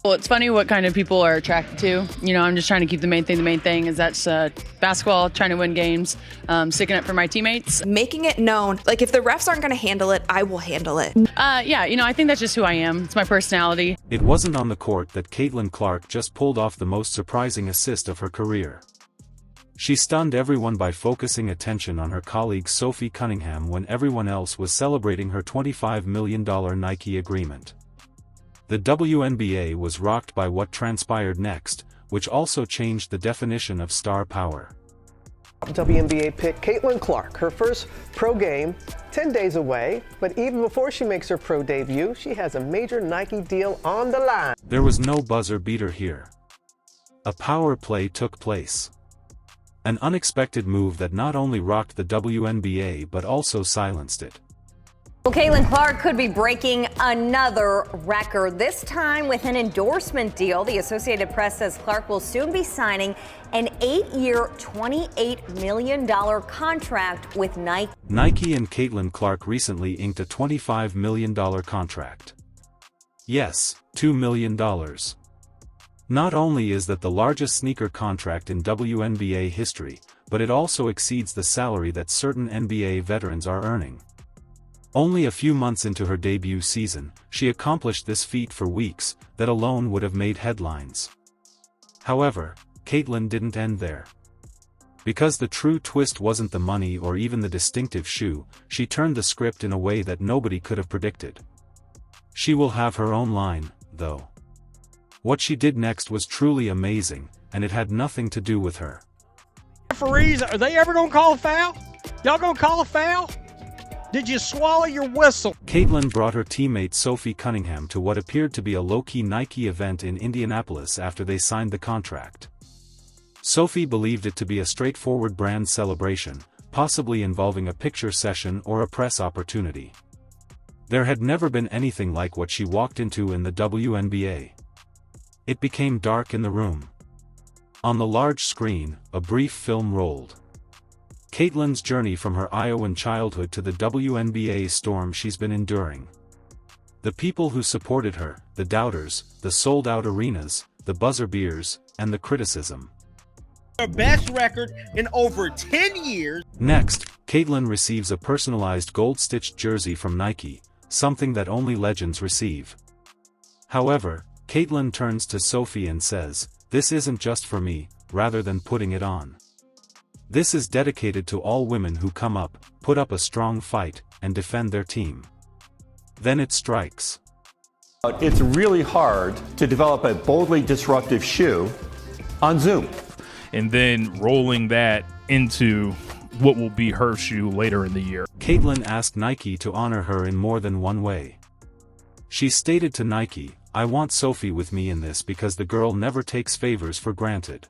Well, it's funny what kind of people are attracted to. You know, I'm just trying to keep the main thing. The main thing is that's basketball, trying to win games, sticking up for my teammates. Making it known, like if the refs aren't going to handle it, I will handle it. Yeah, you know, I think that's just who I am. It's my personality. It wasn't on the court that Caitlin Clark just pulled off the most surprising assist of her career. She stunned everyone by focusing attention on her colleague Sophie Cunningham when everyone else was celebrating her $25 million Nike agreement. The WNBA was rocked by what transpired next, which also changed the definition of star power. WNBA pick Caitlin Clark, her first pro game, 10 days away, but even before she makes her pro debut, she has a major Nike deal on the line. There was no buzzer beater here. A power play took place. An unexpected move that not only rocked the WNBA but also silenced it. Well, Caitlin Clark could be breaking another record, this time with an endorsement deal. The Associated Press says Clark will soon be signing an 8-year, $28 million contract with Nike. Nike and Caitlin Clark recently inked a $25 million contract. Yes, $2 million. Not only is that the largest sneaker contract in WNBA history, but it also exceeds the salary that certain NBA veterans are earning. Only a few months into her debut season, she accomplished this feat for weeks that alone would have made headlines. However, Caitlin didn't end there. Because the true twist wasn't the money or even the distinctive shoe, she turned the script in a way that nobody could have predicted. She will have her own line, though. What she did next was truly amazing, and it had nothing to do with her. Referees, are they ever gonna call a foul? Y'all gonna call a foul? Did you swallow your whistle? Caitlin brought her teammate Sophie Cunningham to what appeared to be a low-key Nike event in Indianapolis after they signed the contract. Sophie believed it to be a straightforward brand celebration, possibly involving a picture session or a press opportunity. There had never been anything like what she walked into in the WNBA. It became dark in the room. On the large screen, a brief film rolled. Caitlin's journey from her Iowan childhood to the WNBA storm she's been enduring. The people who supported her, the doubters, the sold-out arenas, the buzzer beers, and the criticism. The best record in over 10 years. Next, Caitlin receives a personalized gold-stitched jersey from Nike, something that only legends receive. However, Caitlin turns to Sophie and says, "This isn't just for me," rather than putting it on. This is dedicated to all women who come up, put up a strong fight, and defend their team. Then it strikes. It's really hard to develop a boldly disruptive shoe on Zoom. And then rolling that into what will be her shoe later in the year. Caitlin asked Nike to honor her in more than one way. She stated to Nike, "I want Sophie with me in this because the girl never takes favors for granted."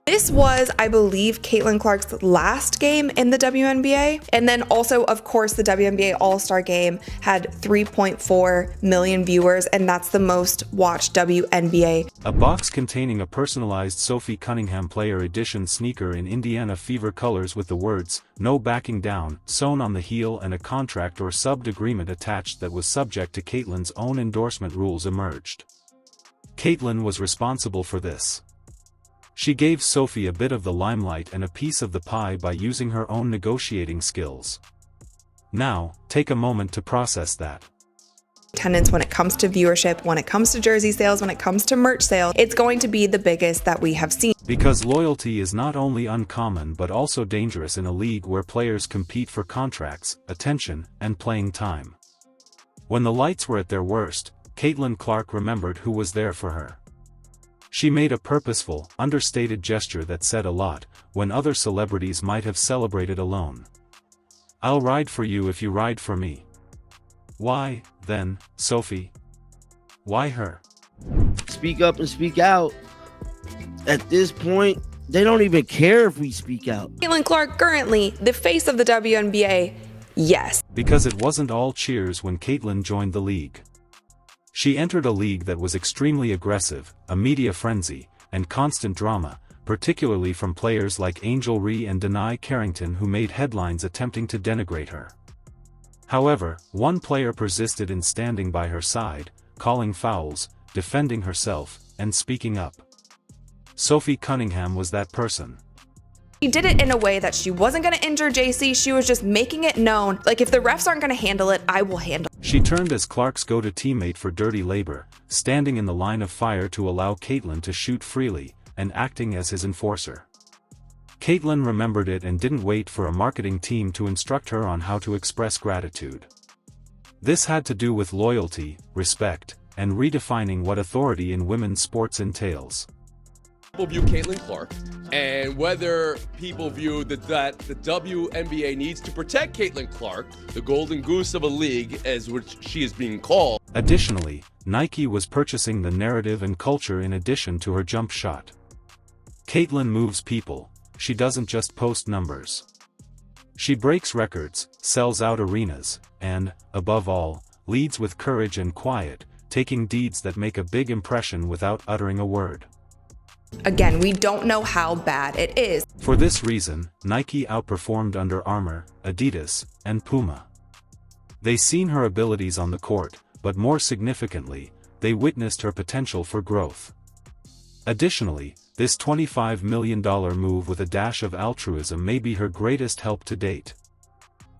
This was, I believe, Caitlin Clark's last game in the WNBA. And then also, of course, the WNBA All-Star Game had 3.4 million viewers, and that's the most watched WNBA. A box containing a personalized Sophie Cunningham Player Edition sneaker in Indiana Fever colors with the words, "No backing down," sewn on the heel and a contract or subbed agreement attached that was subject to Caitlin's own endorsement rules emerged. Caitlin was responsible for this. She gave Sophie a bit of the limelight and a piece of the pie by using her own negotiating skills. Now, take a moment to process that. Attendance when it comes to viewership, when it comes to jersey sales, when it comes to merch sales, it's going to be the biggest that we have seen. Because loyalty is not only uncommon but also dangerous in a league where players compete for contracts, attention, and playing time. When the lights were at their worst, Caitlin Clark remembered who was there for her. She made a purposeful, understated gesture that said a lot, when other celebrities might have celebrated alone. "I'll ride for you if you ride for me." Why, then, Sophie? Why her? Speak up and speak out. At this point, they don't even care if we speak out. Caitlin Clark, currently the face of the WNBA, yes. Because it wasn't all cheers when Caitlin joined the league. She entered a league that was extremely aggressive, a media frenzy, and constant drama, particularly from players like Angel Ree and Denai Carrington who made headlines attempting to denigrate her. However, one player persisted in standing by her side, calling fouls, defending herself, and speaking up. Sophie Cunningham was that person. She did it in a way that she wasn't going to injure JC. She was just making it known, like, if the refs aren't going to handle it, I will handle it. She turned as Clark's go-to teammate for dirty labor, standing in the line of fire to allow Caitlin to shoot freely, and acting as his enforcer. Caitlin remembered it and didn't wait for a marketing team to instruct her on how to express gratitude. This had to do with loyalty, respect, and redefining what authority in women's sports entails. People view Caitlin Clark, and whether people view that the WNBA needs to protect Caitlin Clark, the golden goose of a league, as which she is being called. Additionally, Nike was purchasing the narrative and culture in addition to her jump shot. Caitlin moves people. She doesn't just post numbers. She breaks records, sells out arenas, and, above all, leads with courage and quiet, taking deeds that make a big impression without uttering a word. Again, we don't know how bad it is. For this reason, Nike outperformed Under Armour, Adidas, and Puma. They seen her abilities on the court, but more significantly, they witnessed her potential for growth. Additionally, this $25 million move with a dash of altruism may be her greatest help to date.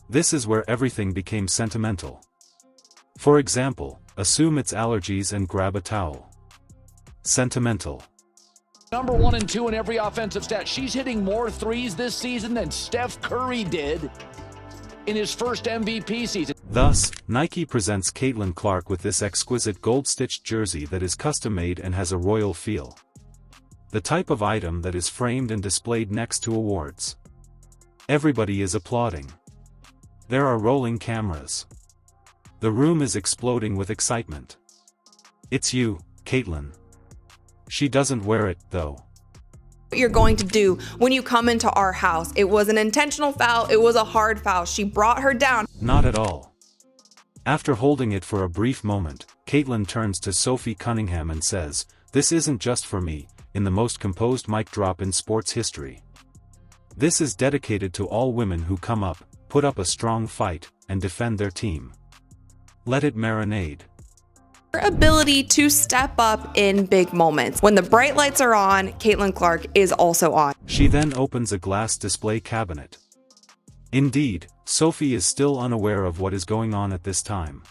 This is where everything became sentimental. For example, assume it's allergies and grab a towel. Sentimental. Number 1 and 2 in every offensive stat. She's hitting more threes this season than Steph Curry did in his first MVP season. Thus, Nike presents Caitlin Clark with this exquisite gold-stitched jersey that is custom-made and has a royal feel. The type of item that is framed and displayed next to awards. Everybody is applauding. There are rolling cameras. The room is exploding with excitement. It's you, Caitlin. She doesn't wear it, though. What you're going to do when you come into our house. It was an intentional foul. It was a hard foul. She brought her down. Not at all. After holding it for a brief moment, Caitlin turns to Sophie Cunningham and says, "This isn't just for me," in the most composed mic drop in sports history. This is dedicated to all women who come up, put up a strong fight, and defend their team. Let it marinate. Her ability to step up in big moments. When the bright lights are on, Caitlin Clark is also on. She then opens a glass display cabinet. Indeed, Sophie is still unaware of what is going on at this time.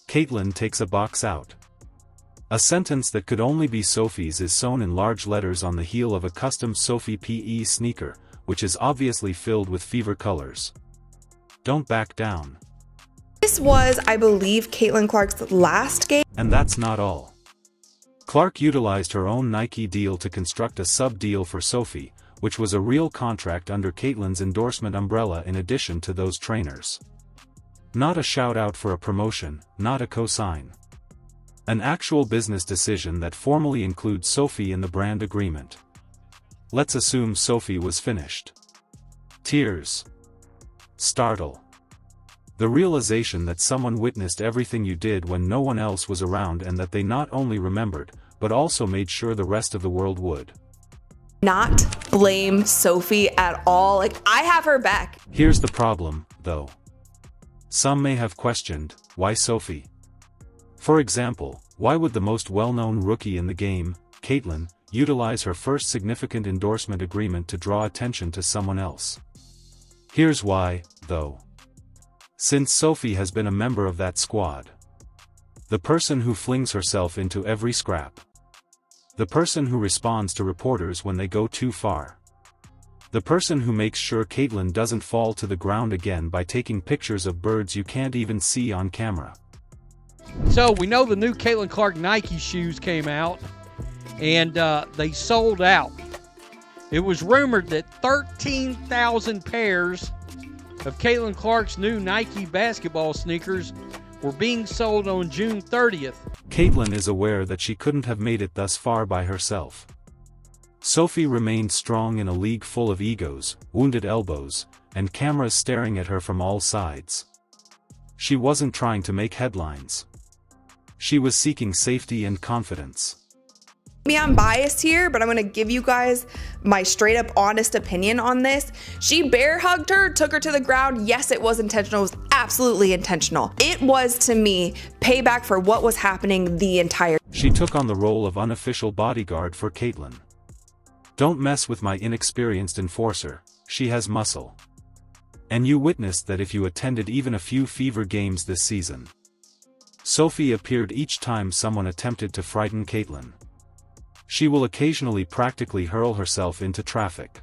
Caitlin takes a box out. A sentence that could only be Sophie's is sewn in large letters on the heel of a custom Sophie PE sneaker, which is obviously filled with fever colors. Don't back down. This was, I believe, Caitlin Clark's last game. And that's not all. Clark utilized her own Nike deal to construct a sub-deal for Sophie, which was a real contract under Caitlin's endorsement umbrella in addition to those trainers. Not a shout-out for a promotion, not a cosign. An actual business decision that formally includes Sophie in the brand agreement. Let's assume Sophie was finished. Tears. Startle. The realization that someone witnessed everything you did when no one else was around and that they not only remembered, but also made sure the rest of the world would. Not blame Sophie at all. Like, I have her back. Here's the problem, though. Some may have questioned, why Sophie? For example, why would the most well-known rookie in the game, Caitlin, utilize her first significant endorsement agreement to draw attention to someone else? Here's why, though. Since Sophie has been a member of that squad. The person who flings herself into every scrap. The person who responds to reporters when they go too far. The person who makes sure Caitlin doesn't fall to the ground again by taking pictures of birds you can't even see on camera. So we know the new Caitlin Clark Nike shoes came out, and they sold out. It was rumored that 13,000 pairs of Caitlin Clark's new Nike basketball sneakers were being sold on June 30th. Caitlin is aware that she couldn't have made it thus far by herself. Sophie remained strong in a league full of egos, wounded elbows, and cameras staring at her from all sides. She wasn't trying to make headlines. She was seeking safety and confidence. I'm biased here, but I'm gonna give you guys my straight up honest opinion on this. She bear hugged her, took her to the ground. Yes, it was intentional. It was absolutely intentional. It was, to me, payback for what was happening the entire. She took on the role of unofficial bodyguard for Caitlyn. Don't mess with my inexperienced enforcer, she has muscle. And you witnessed that if you attended even a few Fever games this season. Sophie appeared each time someone attempted to frighten Caitlyn. She will occasionally practically hurl herself into traffic.